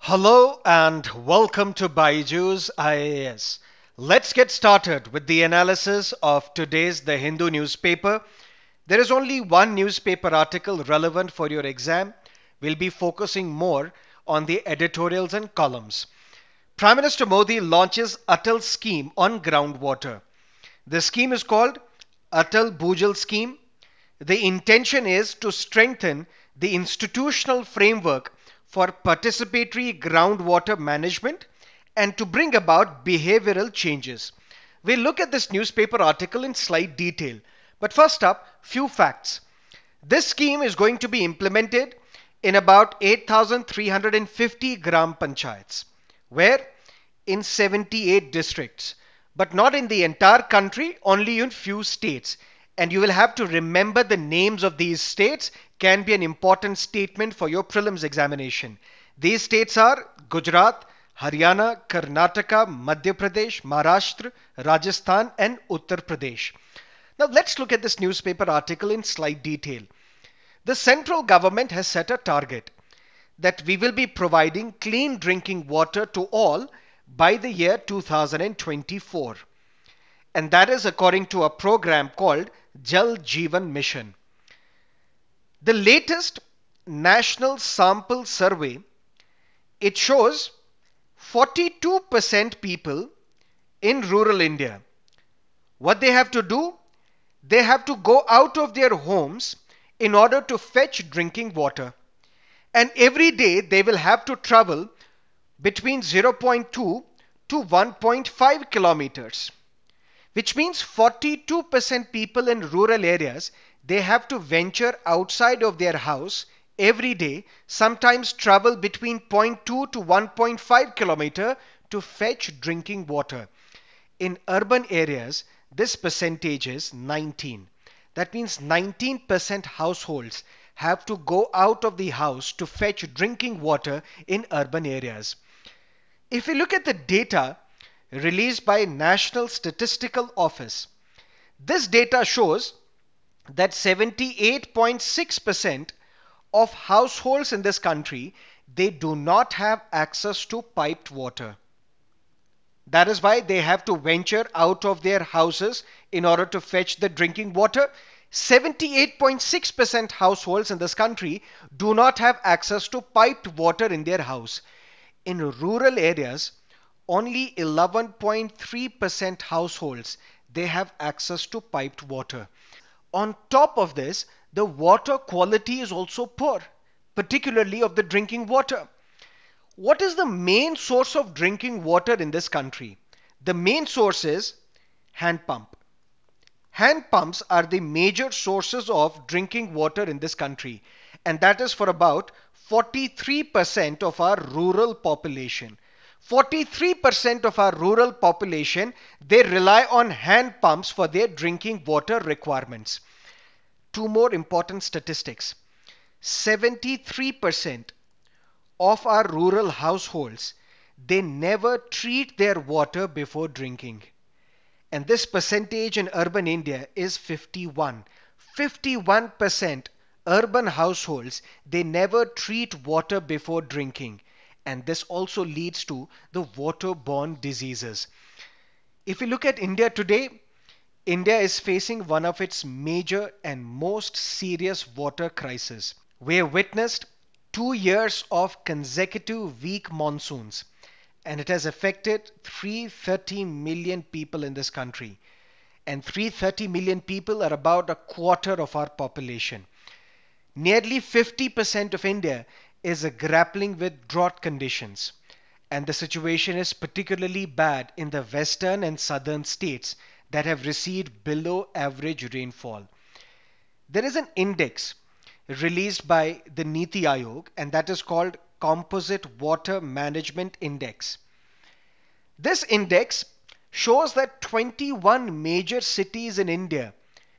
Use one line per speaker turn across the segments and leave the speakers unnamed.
Hello and welcome to BYJU'S IAS. Let's get started with the analysis of today's The Hindu newspaper. There is only one newspaper article relevant for your exam. We'll be focusing more on the editorials and columns. Prime Minister Modi launches Atal scheme on groundwater. The scheme is called Atal Bhujal scheme. The intention is to strengthen the institutional framework for participatory groundwater management and to bring about behavioral changes. We'll look at this newspaper article in slight detail. But first up, few facts. This scheme is going to be implemented in about 8,350 gram panchayats, where in 78 districts, but not in the entire country, only in few states. And you will have to remember the names of these states can be an important statement for your prelims examination. These states are Gujarat, Haryana, Karnataka, Madhya Pradesh, Maharashtra, Rajasthan and Uttar Pradesh. Now let's look at this newspaper article in slight detail. The central government has set a target that we will be providing clean drinking water to all by the year 2024. And that is according to a program called Jal Jeevan Mission. The latest national sample survey, it shows 42% people in rural India. What they have to do? They have to go out of their homes in order to fetch drinking water. And every day they will have to travel between 0.2 to 1.5 kilometers. Which means 42% people in rural areas, they have to venture outside of their house every day, sometimes travel between 0.2 to 1.5 kilometer to fetch drinking water. In urban areas, this percentage is 19. That means 19% households have to go out of the house to fetch drinking water in urban areas. If we look at the data released by National Statistical Office, this data shows that 78.6% of households in this country, they do not have access to piped water. That is why they have to venture out of their houses in order to fetch the drinking water. 78.6% households in this country do not have access to piped water in their house. In rural areas, only 11.3% households, they have access to piped water. On top of this, the water quality is also poor, particularly of the drinking water. What is the main source of drinking water in this country? The main source is hand pump. Hand pumps are the major sources of drinking water in this country, and that is for about 43% of our rural population. 43% of our rural population, they rely on hand pumps for their drinking water requirements. Two more important statistics. 73% of our rural households, they never treat their water before drinking. And this percentage in urban India is 51. 51% urban households, they never treat water before drinking. And this also leads to the waterborne diseases. If we look at India today, India is facing one of its major and most serious water crises. We have witnessed 2 years of consecutive weak monsoons, and it has affected 330 million people in this country. And 330 million people are about a quarter of our population. Nearly 50% of India is grappling with drought conditions, and the situation is particularly bad in the western and southern states that have received below average rainfall. There is an index released by the Niti Aayog, and that is called Composite Water Management Index. This index shows that 21 major cities in India,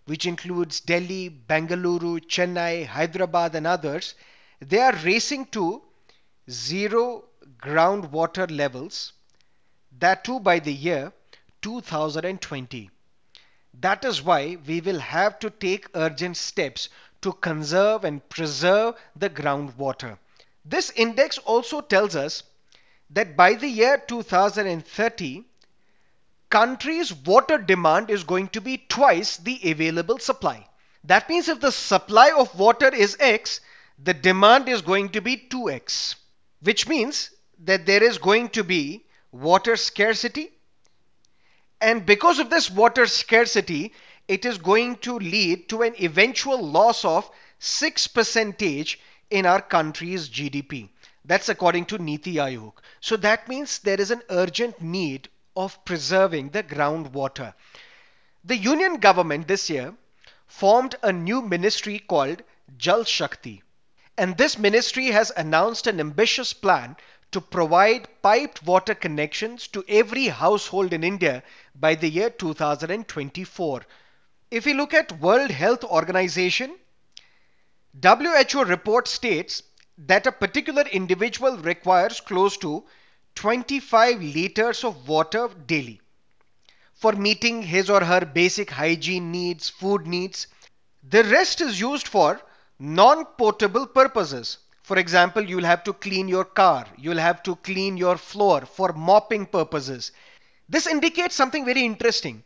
which includes Delhi, Bengaluru, Chennai, Hyderabad and others, they are racing to zero groundwater levels, that too by the year 2020. That is why we will have to take urgent steps to conserve and preserve the groundwater. This index also tells us that by the year 2030, country's water demand is going to be twice the available supply. That means if the supply of water is X, the demand is going to be 2X, which means that there is going to be water scarcity. And because of this water scarcity, it is going to lead to an eventual loss of 6% in our country's GDP. That's according to Niti Aayog. So that means there is an urgent need of preserving the groundwater. The union government this year formed a new ministry called Jal Shakti. And this ministry has announced an ambitious plan to provide piped water connections to every household in India by the year 2024. If we look at World Health Organization, WHO report states that a particular individual requires close to 25 liters of water daily for meeting his or her basic hygiene needs, food needs. The rest is used for non-potable purposes. For example, you'll have to clean your car, you'll have to clean your floor for mopping purposes. This indicates something very interesting,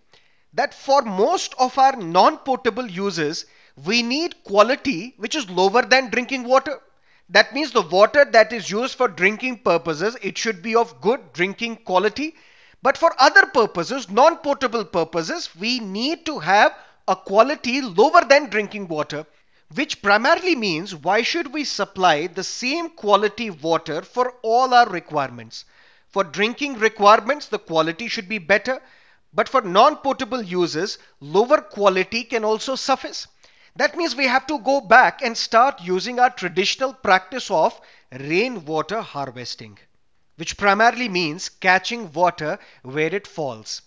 that for most of our non-potable uses, we need quality which is lower than drinking water. That means the water that is used for drinking purposes, it should be of good drinking quality. But for other purposes, non-potable purposes, we need to have a quality lower than drinking water, which primarily means why should we supply the same quality water for all our requirements? For drinking requirements, the quality should be better, but for non-potable uses, lower quality can also suffice. That means we have to go back and start using our traditional practice of rainwater harvesting, which primarily means catching water where it falls.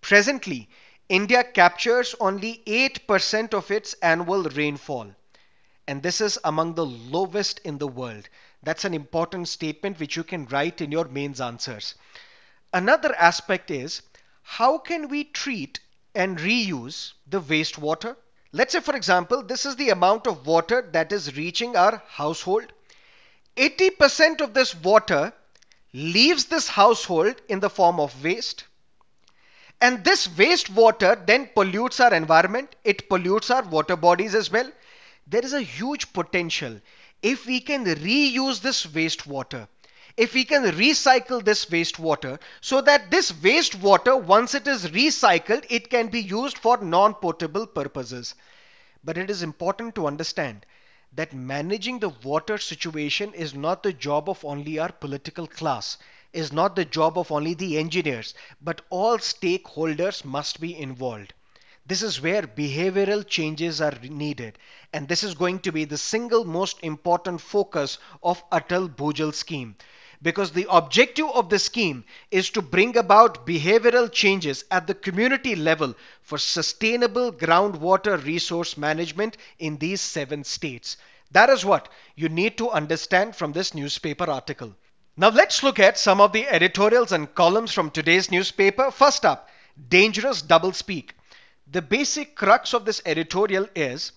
Presently, India captures only 8% of its annual rainfall, and this is among the lowest in the world. That's an important statement which you can write in your mains answers. Another aspect is, how can we treat and reuse the wastewater? Let's say, for example, this is the amount of water that is reaching our household. 80% of this water leaves this household in the form of waste. And this wastewater then pollutes our environment. It pollutes our water bodies as well. There is a huge potential if we can reuse this wastewater, if we can recycle this wastewater, so that this wastewater, once it is recycled, it can be used for non-potable purposes. But it is important to understand that managing the water situation is not the job of only our political class, is not the job of only the engineers, but all stakeholders must be involved. This is where behavioral changes are needed, and this is going to be the single most important focus of Atal Bhujal scheme, because the objective of the scheme is to bring about behavioral changes at the community level for sustainable groundwater resource management in these 7 states. That is what you need to understand from this newspaper article. Now let's look at some of the editorials and columns from today's newspaper. First up, dangerous doublespeak. The basic crux of this editorial is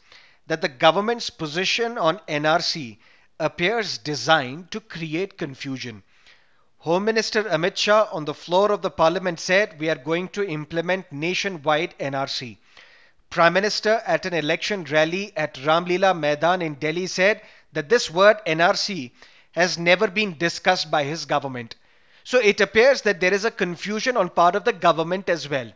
that the government's position on NRC appears designed to create confusion. Home Minister Amit Shah on the floor of the parliament said we are going to implement nationwide NRC. Prime Minister at an election rally at Ramlila Maidan in Delhi said that this word NRC has never been discussed by his government. So it appears that there is a confusion on part of the government as well.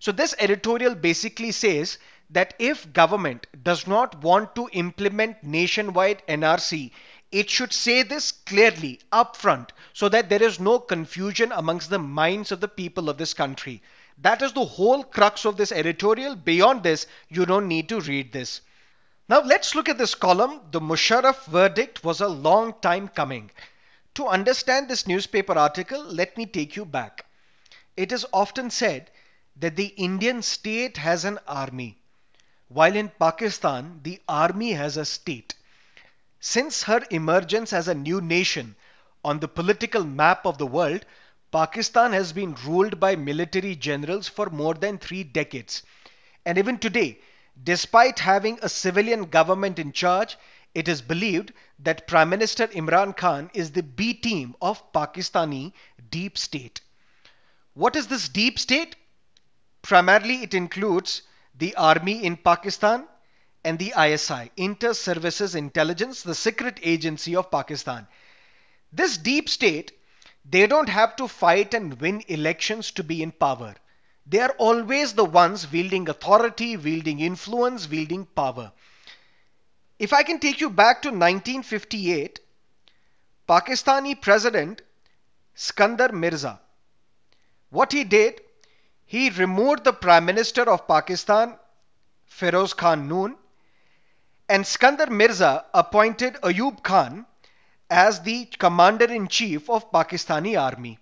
So this editorial basically says that if government does not want to implement nationwide NRC, it should say this clearly upfront so that there is no confusion amongst the minds of the people of this country. That is the whole crux of this editorial. Beyond this, you don't need to read this. Now let's look at this column. The Musharraf Verdict was a long time coming. To understand this newspaper article, let me take you back. It is often said that the Indian state has an army, while in Pakistan, the army has a state. Since her emergence as a new nation on the political map of the world, Pakistan has been ruled by military generals for more than 3 decades. And even today, despite having a civilian government in charge, It is believed that Prime Minister Imran Khan is the B team of Pakistani deep state. What is this deep state? Primarily, it includes the army in Pakistan and the ISI, Inter-Services Intelligence, the secret agency of Pakistan. This deep state, they don't have to fight and win elections to be in power. They are always the ones wielding authority, wielding influence, wielding power. If I can take you back to 1958, Pakistani President Skandar Mirza, what he did, he removed the Prime Minister of Pakistan, Feroz Khan Noon, and Skandar Mirza appointed Ayub Khan as the Commander-in-Chief of Pakistani Army.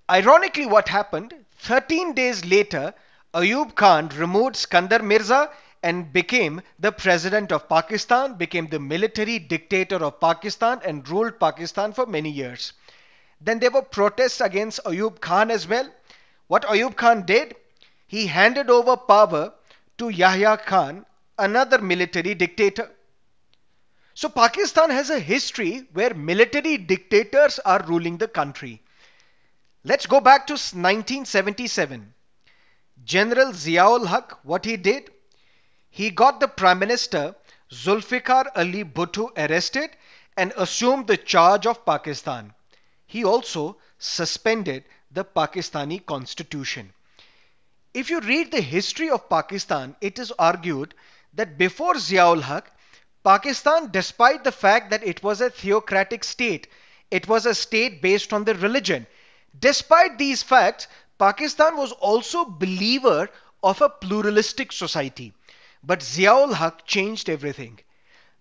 Ironically, what happened? 13 days later, Ayub Khan removed Skandar Mirza and became the President of Pakistan, became the military dictator of Pakistan and ruled Pakistan for many years. Then there were protests against Ayub Khan as well. What Ayub Khan did? He handed over power to Yahya Khan, another military dictator. So Pakistan has a history where military dictators are ruling the country. Let's go back to 1977. General Ziaul Haq, what he did? He got the Prime Minister Zulfikar Ali Bhutto arrested and assumed the charge of Pakistan. He also suspended the Pakistani constitution. If you read the history of Pakistan, it is argued that before Ziaul Haq, Pakistan, despite the fact that it was a theocratic state, it was a state based on the religion. Despite these facts, Pakistan was also a believer of a pluralistic society. But Ziaul Haq changed everything.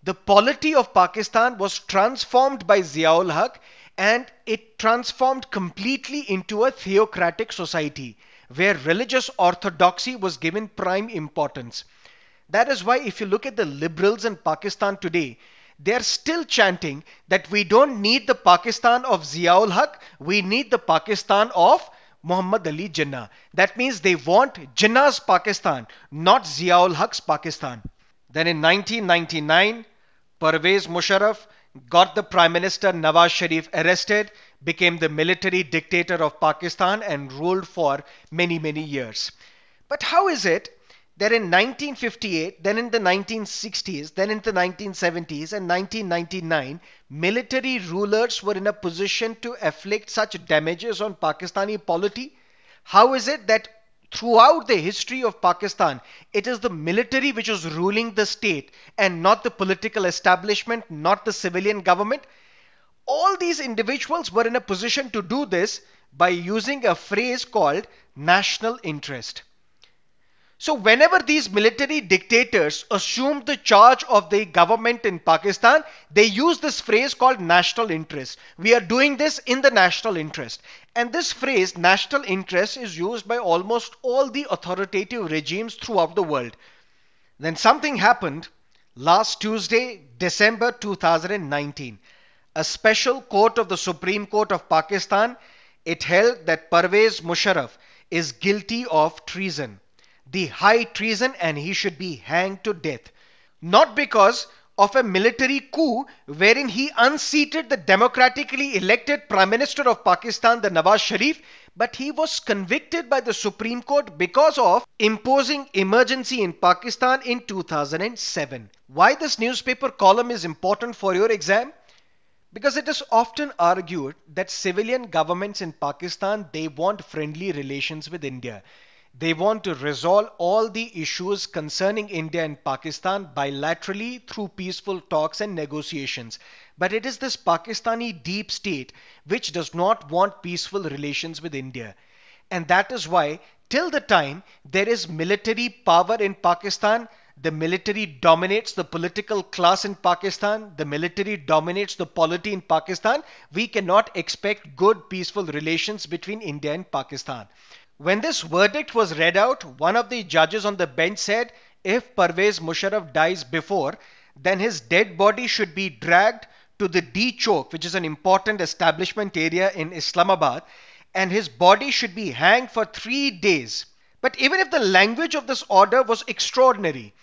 The polity of Pakistan was transformed by Ziaul Haq, and it transformed completely into a theocratic society where religious orthodoxy was given prime importance. That is why if you look at the liberals in Pakistan today, they are still chanting that we don't need the Pakistan of Ziaul Haq, we need the Pakistan of Muhammad Ali Jinnah. That means they want Jinnah's Pakistan, not Ziaul Haq's Pakistan. Then in 1999, Pervez Musharraf got the Prime Minister Nawaz Sharif arrested, became the military dictator of Pakistan and ruled for many, many years. But how is it that in 1958, then in the 1960s, then in the 1970s and 1999, military rulers were in a position to afflict such damages on Pakistani polity? How is it that throughout the history of Pakistan, it is the military which is ruling the state and not the political establishment, not the civilian government? All these individuals were in a position to do this by using a phrase called national interest. So whenever these military dictators assumed the charge of the government in Pakistan, they used this phrase called national interest. We are doing this in the national interest. And this phrase, national interest, is used by almost all the authoritative regimes throughout the world. Then something happened last Tuesday, December 2019. A special court of the Supreme Court of Pakistan, it held that Pervez Musharraf is guilty of treason. The high treason, and he should be hanged to death. Not because of a military coup wherein he unseated the democratically elected Prime Minister of Pakistan, the Nawaz Sharif, but he was convicted by the Supreme Court because of imposing emergency in Pakistan in 2007. Why this newspaper column is important for your exam? Because it is often argued that civilian governments in Pakistan, they want friendly relations with India. They want to resolve all the issues concerning India and Pakistan bilaterally through peaceful talks and negotiations. But it is this Pakistani deep state which does not want peaceful relations with India. And that is why till the time there is military power in Pakistan, the military dominates the political class in Pakistan, the military dominates the polity in Pakistan, we cannot expect good peaceful relations between India and Pakistan. When this verdict was read out, one of the judges on the bench said, if Pervez Musharraf dies before, then his dead body should be dragged to the D Chowk, which is an important establishment area in Islamabad, and his body should be hanged for 3 days. But even if the language of this order was extraordinary,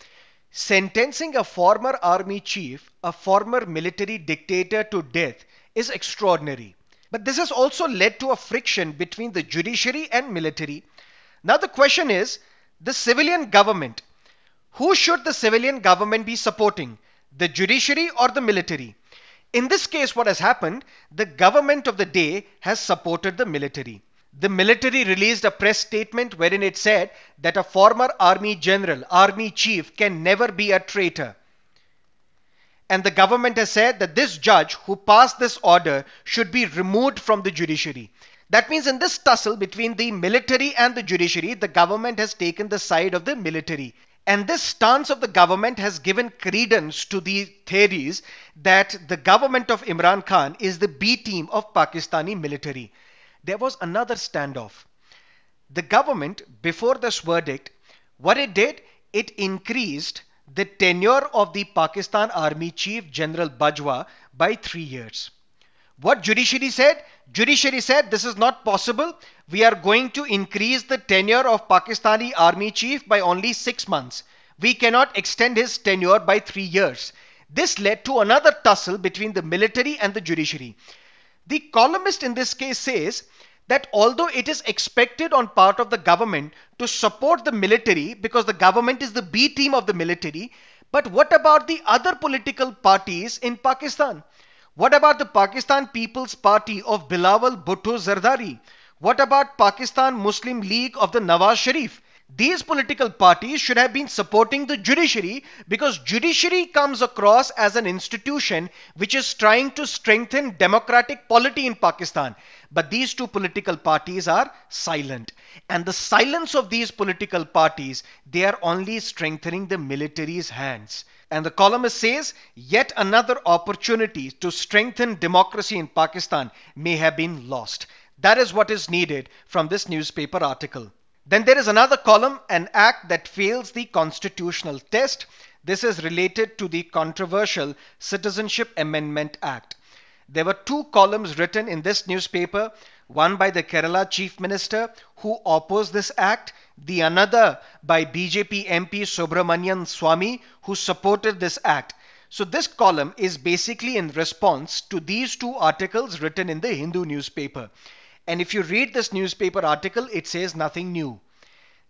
Sentencing a former army chief, a former military dictator to death is extraordinary. But this has also led to a friction between the judiciary and military. Now the question is, the civilian government. Who should the civilian government be supporting? The judiciary or the military? In this case, what has happened, the government of the day has supported the military. The military released a press statement wherein it said that a former army general, army chief can never be a traitor. And the government has said that this judge who passed this order should be removed from the judiciary. That means in this tussle between the military and the judiciary, the government has taken the side of the military. And this stance of the government has given credence to the theories that the government of Imran Khan is the B team of Pakistani military. There was another standoff. The government, before this verdict, what it did, it increased the tenure of the Pakistan Army Chief General Bajwa by 3 years. What judiciary said? Judiciary said this is not possible. We are going to increase the tenure of Pakistani Army Chief by only 6 months. We cannot extend his tenure by 3 years. This led to another tussle between the military and the judiciary. The columnist in this case says that although it is expected on part of the government to support the military because the government is the B team of the military, but what about the other political parties in Pakistan? What about the Pakistan People's Party of Bilawal Bhutto Zardari? What about Pakistan Muslim League of the Nawaz Sharif? These political parties should have been supporting the judiciary because judiciary comes across as an institution which is trying to strengthen democratic polity in Pakistan. But these two political parties are silent. And the silence of these political parties, they are only strengthening the military's hands. And the columnist says, yet another opportunity to strengthen democracy in Pakistan may have been lost. That is what is needed from this newspaper article. Then there is another column, an act that fails the constitutional test. This is related to the controversial Citizenship Amendment Act. There were 2 columns written in this newspaper, one by the Kerala Chief Minister who opposed this act, the another by BJP MP Subramanian Swamy who supported this act. So this column is basically in response to these 2 articles written in the Hindu newspaper. And if you read this newspaper article, it says nothing new.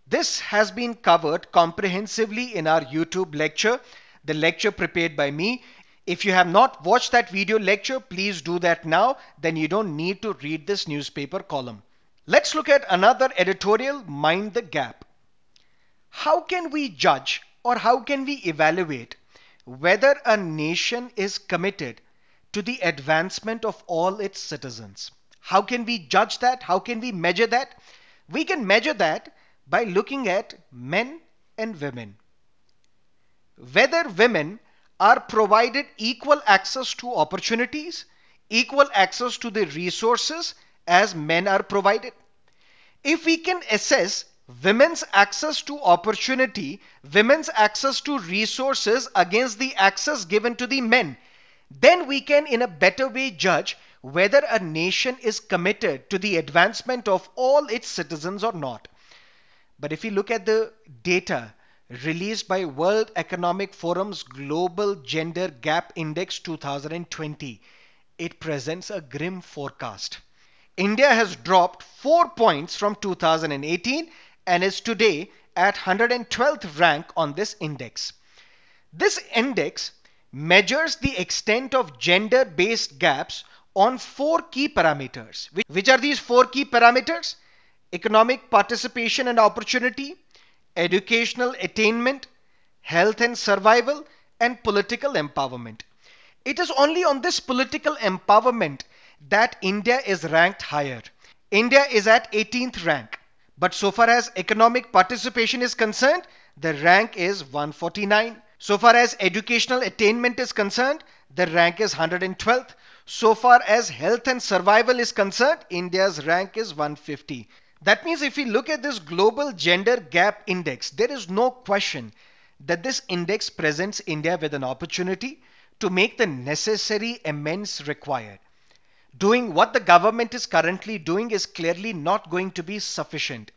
This has been covered comprehensively in our YouTube lecture, the lecture prepared by me. If you have not watched that video lecture, please do that now. Then you don't need to read this newspaper column. Let's look at another editorial, Mind the Gap. How can we judge or how can we evaluate whether a nation is committed to the advancement of all its citizens? How can we judge that? How can we measure that? We can measure that by looking at men and women. Whether women are provided equal access to opportunities, equal access to the resources as men are provided. If we can assess women's access to opportunity, women's access to resources against the access given to the men, then we can in a better way judge whether a nation is committed to the advancement of all its citizens or not. But if you look at the data released by World Economic Forum's Global Gender Gap Index 2020, it presents a grim forecast. India has dropped 4 points from 2018 and is today at 112th rank on this index. This index measures the extent of gender-based gaps on 4 key parameters. Which are these 4 key parameters? Economic participation and opportunity, educational attainment, health and survival, and political empowerment. It is only on this political empowerment that India is ranked higher. India is at 18th rank. But so far as economic participation is concerned, the rank is 149. So far as educational attainment is concerned, the rank is 112th. So far as health and survival is concerned, India's rank is 150. That means if we look at this global gender gap index, there is no question that this index presents India with an opportunity to make the necessary amends required. Doing what the government is currently doing is clearly not going to be sufficient.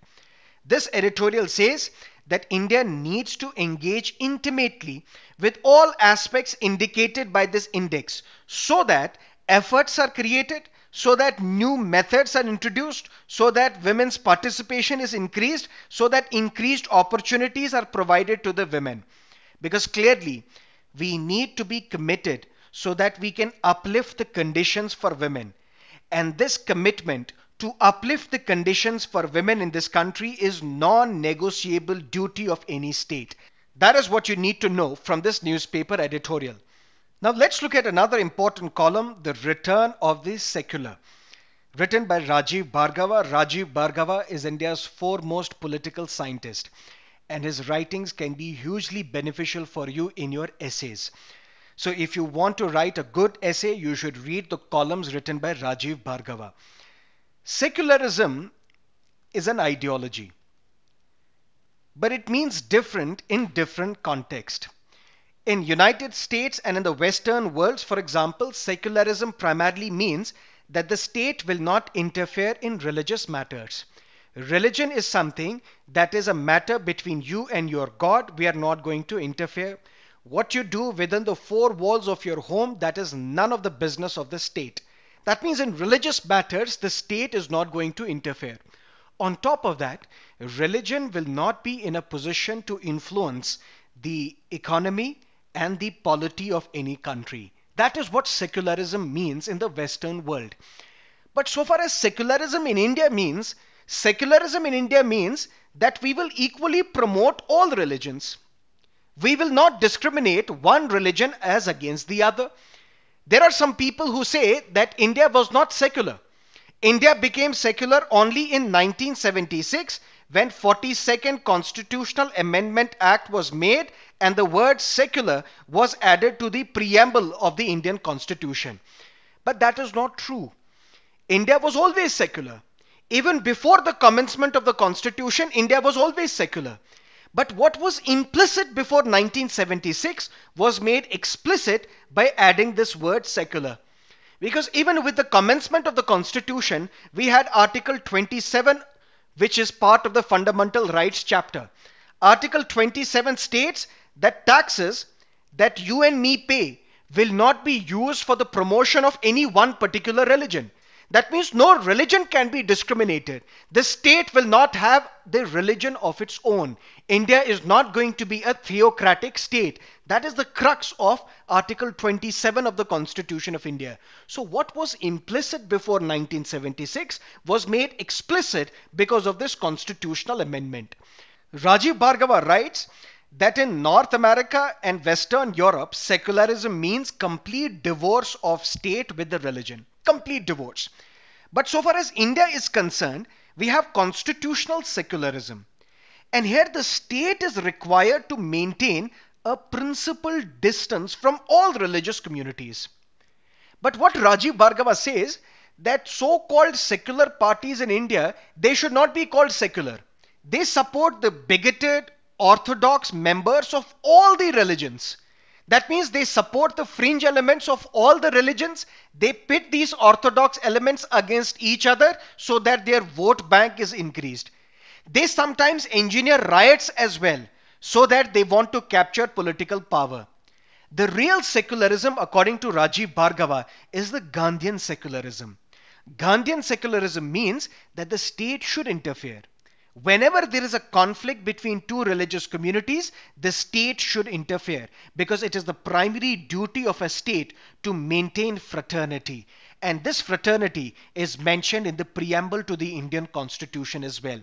This editorial says that India needs to engage intimately with all aspects indicated by this index so that efforts are created, so that new methods are introduced, so that women's participation is increased, so that increased opportunities are provided to the women. Because clearly, we need to be committed so that we can uplift the conditions for women. And this commitment to uplift the conditions for women in this country is non-negotiable duty of any state. That is what you need to know from this newspaper editorial. Now let's look at another important column, the return of the secular. Written by Rajiv Bhargava. Rajiv Bhargava is India's foremost political scientist, and his writings can be hugely beneficial for you in your essays. So if you want to write a good essay, you should read the columns written by Rajiv Bhargava. Secularism is an ideology, but it means different in different contexts. In United States and in the Western worlds, for example, secularism primarily means that the state will not interfere in religious matters. Religion is something that is a matter between you and your God. We are not going to interfere. What you do within the four walls of your home, that is none of the business of the state. That means in religious matters, the state is not going to interfere. On top of that, religion will not be in a position to influence the economy and the polity of any country. That is what secularism means in the Western world. But so far as secularism in India means that we will equally promote all religions. We will not discriminate one religion as against the other. There are some people who say that India was not secular. India became secular only in 1976 when 42nd Constitutional Amendment Act was made and the word secular was added to the preamble of the Indian Constitution. But that is not true. India was always secular. Even before the commencement of the Constitution, India was always secular. But what was implicit before 1976 was made explicit by adding this word secular. Because even with the commencement of the Constitution, we had Article 27, which is part of the Fundamental Rights chapter. Article 27 states that taxes that you and me pay will not be used for the promotion of any one particular religion. That means no religion can be discriminated. The state will not have the religion of its own. India is not going to be a theocratic state. That is the crux of Article 27 of the Constitution of India. So what was implicit before 1976 was made explicit because of this constitutional amendment. Rajiv Bhargava writes that in North America and Western Europe, secularism means complete divorce of state with the religion. Complete divorce. But so far as India is concerned, we have constitutional secularism. And here the state is required to maintain a principled distance from all religious communities. But what Rajiv Bhargava says, that so-called secular parties in India, they should not be called secular. They support the bigoted, orthodox members of all the religions. That means they support the fringe elements of all the religions. They pit these orthodox elements against each other so that their vote bank is increased. They sometimes engineer riots as well so that they want to capture political power. The real secularism, according to Rajiv Bhargava, is the Gandhian secularism. Gandhian secularism means that the state should interfere. Whenever there is a conflict between two religious communities, the state should interfere because it is the primary duty of a state to maintain fraternity. And this fraternity is mentioned in the preamble to the Indian Constitution as well.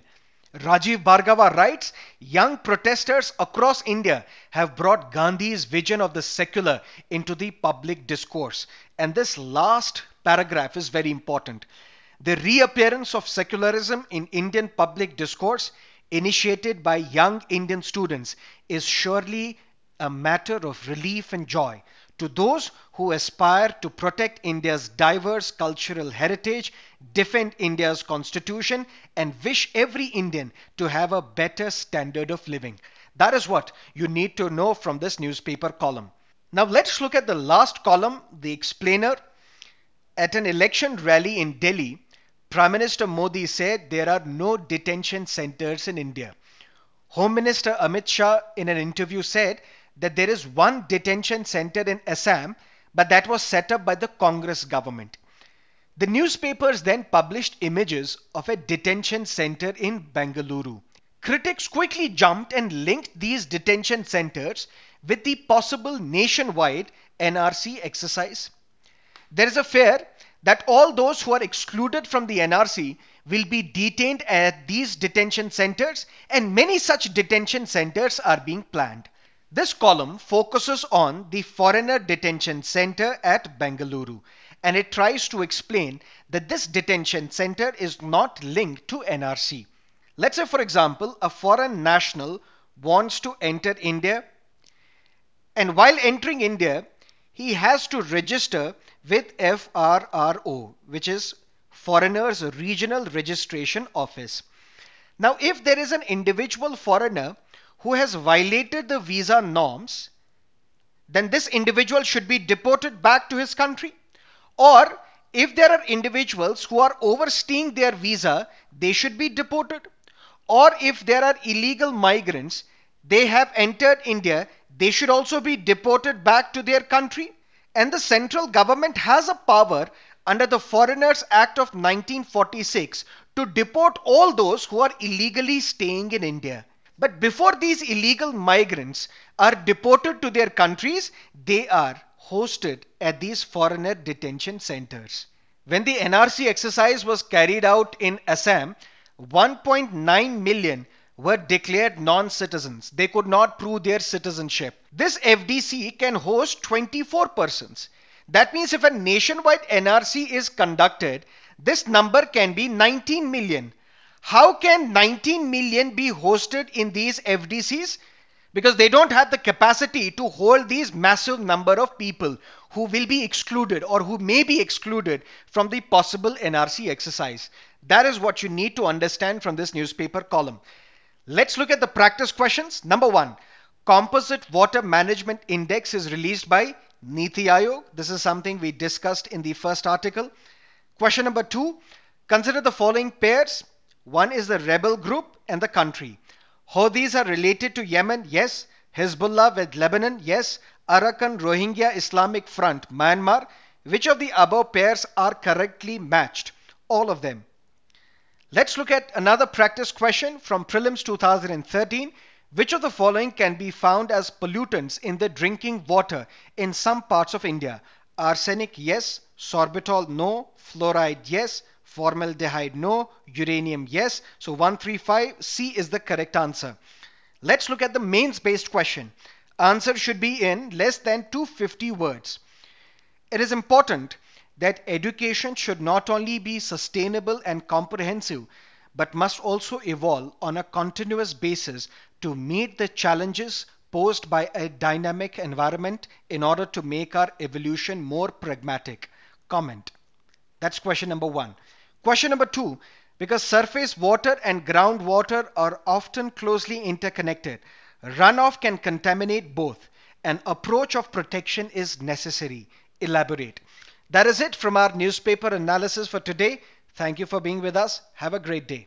Rajiv Bhargava writes, young protesters across India have brought Gandhi's vision of the secular into the public discourse. And this last paragraph is very important. The reappearance of secularism in Indian public discourse, initiated by young Indian students, is surely a matter of relief and joy to those who aspire to protect India's diverse cultural heritage, defend India's constitution, and wish every Indian to have a better standard of living. That is what you need to know from this newspaper column. Now let's look at the last column, the explainer. At an election rally in Delhi, Prime Minister Modi said there are no detention centers in India. Home Minister Amit Shah in an interview said that there is one detention center in Assam, but that was set up by the Congress government. The newspapers then published images of a detention center in Bengaluru. Critics quickly jumped and linked these detention centers with the possible nationwide NRC exercise. There is a fear that all those who are excluded from the NRC will be detained at these detention centers, and many such detention centers are being planned. This column focuses on the foreigner detention center at Bengaluru, and it tries to explain that this detention center is not linked to NRC. Let's say, for example, a foreign national wants to enter India, and while entering India, he has to register with FRRO, which is Foreigners Regional Registration Office. Now, if there is an individual foreigner who has violated the visa norms, then this individual should be deported back to his country. Or if there are individuals who are overstaying their visa, they should be deported. Or if there are illegal migrants, they have entered India, they should also be deported back to their country. And the central government has a power under the Foreigners Act of 1946 to deport all those who are illegally staying in India. But before these illegal migrants are deported to their countries, they are hosted at these foreigner detention centers. When the NRC exercise was carried out in Assam, 1.9 million were declared non-citizens. They could not prove their citizenship. This FDC can host 24 persons. That means if a nationwide NRC is conducted, this number can be 19 million. How can 19 million be hosted in these FDCs? Because they don't have the capacity to hold these massive number of people who will be excluded or who may be excluded from the possible NRC exercise. That is what you need to understand from this newspaper column. Let's look at the practice questions. Number 1, Composite Water Management Index is released by Niti Aayog. This is something we discussed in the first article. Question number 2, consider the following pairs. One is the rebel group and the country. Houthis are related to Yemen, yes. Hezbollah with Lebanon, yes. Arakan Rohingya Islamic Front, Myanmar. Which of the above pairs are correctly matched? All of them. Let's look at another practice question from Prelims 2013. Which of the following can be found as pollutants in the drinking water in some parts of India? Arsenic, yes. Sorbitol, no. Fluoride, yes. Formaldehyde, no. Uranium, yes. So 135, C is the correct answer. Let's look at the mains based question. Answer should be in less than 250 words. It is important that education should not only be sustainable and comprehensive, but must also evolve on a continuous basis to meet the challenges posed by a dynamic environment in order to make our evolution more pragmatic. Comment. That's question number 1. Question number 2, because surface water and groundwater are often closely interconnected, runoff can contaminate both. An approach of protection is necessary. Elaborate. That is it from our newspaper analysis for today. Thank you for being with us. Have a great day.